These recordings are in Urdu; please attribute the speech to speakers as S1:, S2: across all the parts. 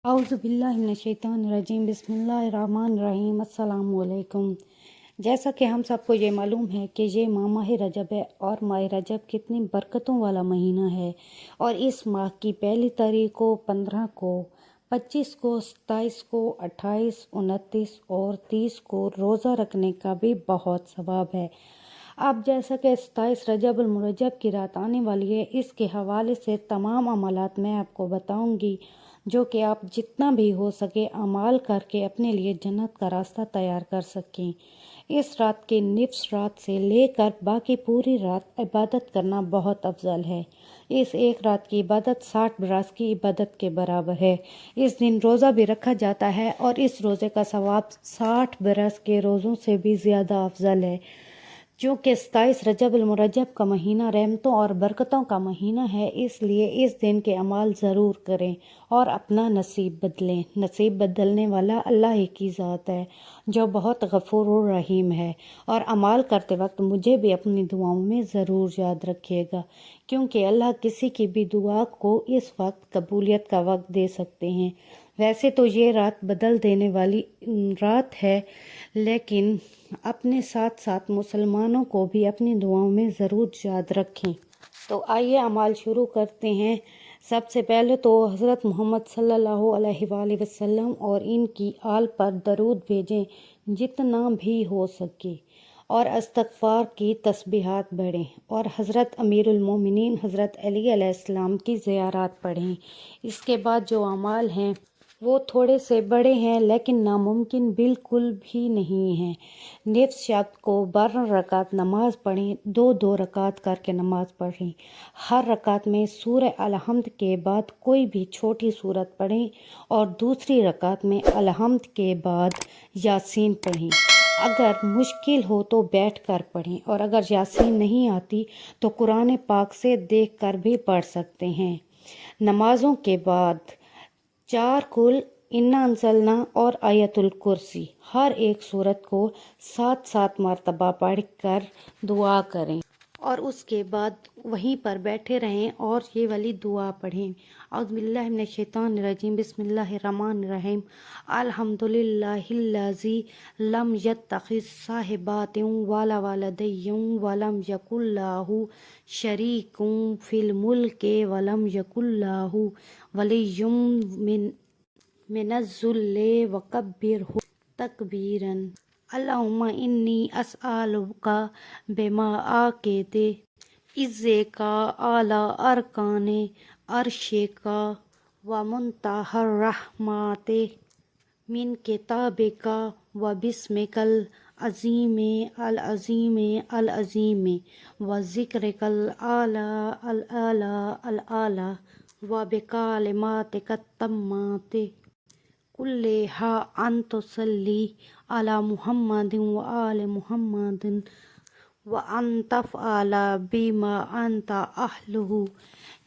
S1: اعوذ باللہ من الشیطان الرجیم، بسم اللہ الرحمن الرحیم، السلام علیکم۔ جیسا کہ ہم سب کو یہ معلوم ہے کہ یہ ماہ رجب ہے اور ماہ رجب کتنی برکتوں والا مہینہ ہے، اور اس ماہ کی پہلی تاریخ کو، 15 کو، 25 کو، 27 کو، 28، 29 اور 30 کو روزہ رکھنے کا بھی بہت ثواب ہے۔ اب جیسا کہ 27 رجب المرجب کی رات آنے والی ہے، اس کے حوالے سے تمام عملات میں آپ کو بتاؤں گی، جو کہ آپ جتنا بھی ہو سکے اعمال کر کے اپنے لیے جنت کا راستہ تیار کر سکیں۔ اس رات کے نصف رات سے لے کر باقی پوری رات عبادت کرنا بہت افضل ہے۔ اس ایک رات کی عبادت 60 برس کی عبادت کے برابر ہے۔ اس دن روزہ بھی رکھا جاتا ہے اور اس روزے کا ثواب 60 برس کے روزوں سے بھی زیادہ افضل ہے۔ چونکہ 27 رجب المرجب کا مہینہ رحمتوں اور برکتوں کا مہینہ ہے، اس لیے اس دن کے اعمال ضرور کریں اور اپنا نصیب بدلیں۔ نصیب بدلنے والا اللہ ہی کی ذات ہے، جو بہت غفور الرحیم ہے۔ اور اعمال کرتے وقت مجھے بھی اپنی دعاؤں میں ضرور یاد رکھیے گا، کیونکہ اللہ کسی کی بھی دعا کو اس وقت قبولیت کا وقت دے سکتے ہیں۔ ویسے تو یہ رات بدل دینے والی رات ہے، لیکن اپنے ساتھ ساتھ مسلمانوں کو بھی اپنی دعاؤں میں ضرور یاد رکھیں۔ تو آئیے اعمال شروع کرتے ہیں۔ سب سے پہلے تو حضرت محمد صلی اللہ علیہ وآلہ وسلم اور ان کی آل پر درود بھیجیں جتنا بھی ہو سکے، اور استغفار کی تسبیحات پڑھیں، اور حضرت امیر المومنین حضرت علی علیہ السلام کی زیارات پڑھیں۔ اس کے بعد جو اعمال ہیں وہ تھوڑے سے بڑے ہیں لیکن ناممکن بالکل بھی نہیں ہیں۔ نصف شب کو 12 رکعت نماز پڑھیں، 2 رکعت کر کے نماز پڑھیں۔ ہر رکعت میں سورہ الحمد کے بعد کوئی بھی چھوٹی سورت پڑھیں، اور دوسری رکعت میں الحمد کے بعد یاسین پڑھیں۔ اگر مشکل ہو تو بیٹھ کر پڑھیں، اور اگر یاسین نہیں آتی تو قرآن پاک سے دیکھ کر بھی پڑھ سکتے ہیں۔ نمازوں کے بعد 4 قل انا انزلنا اور آیت الکرسی، ہر ایک سورت کو 7 مرتبہ پڑھ کر دعا کریں، اور اس کے بعد وہیں پر بیٹھے رہیں اور یہ والی دعا پڑھیں۔ اعوذ باللہ من الشیطان الرجیم، بسم اللہ الرحمن الرحیم، الحمدللہ الذی لم یتخذ صاحبات ولا ولدین ولم یکن لہ شریک فی الملک ولم یکن لہ ولی من الذل وکبرہ تکبیرا۔ اللہم انی اسألک بمعاقد عزک اعلی ارکان عرشک ومنتہی الرحمت من کتابک وبسمک العظیم العظیم العظیم وذکرک الاعلی الاعلی الاعلی وبکلماتک التامات کلہا ان تصلی علی محمد وآل محمد وان تفعل بما انت اہلہ۔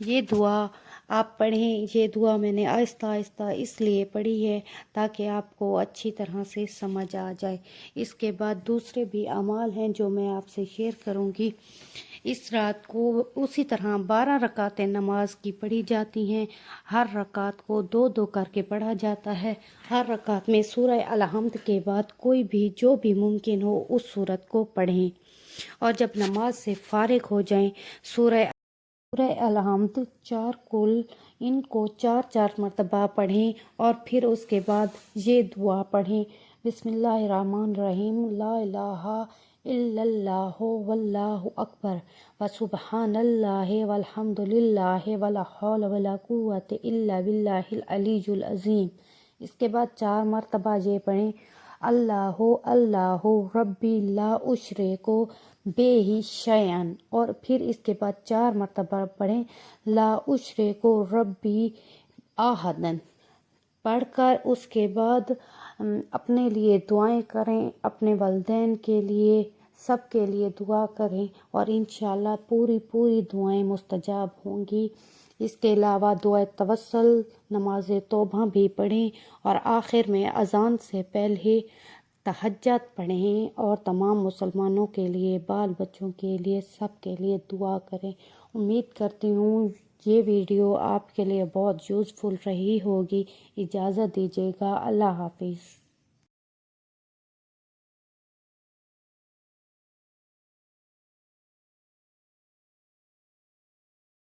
S1: یہ دعا آپ پڑھیں۔ یہ دعا میں نے آہستہ آہستہ اس لیے پڑھی ہے تاکہ آپ کو اچھی طرح سے سمجھ آ جائے۔ اس کے بعد دوسرے بھی اعمال ہیں جو میں آپ سے شیئر کروں گی۔ اس رات کو اسی طرح 12 رکعتیں نماز کی پڑھی جاتی ہیں۔ ہر رکعت کو 2 کر کے پڑھا جاتا ہے۔ ہر رکعت میں سورہ الحمد کے بعد کوئی بھی جو بھی ممکن ہو اس سورت کو پڑھیں، اور جب نماز سے فارغ ہو جائیں سورہ الحمد 4 قل ان کو 4 مرتبہ پڑھیں، اور پھر اس کے بعد یہ دعا پڑھیں، بسم اللہ الرحمن الرحیم، لا الہ الا اللہ واللہ اکبر وسبحان اللہ والحمد للہ ولا حول ولا قوة الا باللہ العلی العظیم۔ اس کے بعد 4 مرتبہ یہ پڑھیں، اللہ اللہ ربی لا اشرک بہ شیئا، اور پھر اس کے بعد 4 مرتبہ پڑھیں، لا اشرک ربی احدا، پڑھ کر اس کے بعد اپنے لیے دعائیں کریں، اپنے والدین کے لیے، سب کے لیے دعا کریں، اور انشاءاللہ پوری دعائیں مستجاب ہوں گی۔ اس کے علاوہ دعائے توسل، نماز توبہ بھی پڑھیں، اور آخر میں اذان سے پہلے تہجد پڑھیں، اور تمام مسلمانوں کے لیے، بال بچوں کے لیے، سب کے لیے دعا کریں۔ امید کرتی ہوں یہ ویڈیو آپ کے لیے بہت یوزفل رہی ہوگی۔ اجازت دیجیے گا، اللہ حافظ۔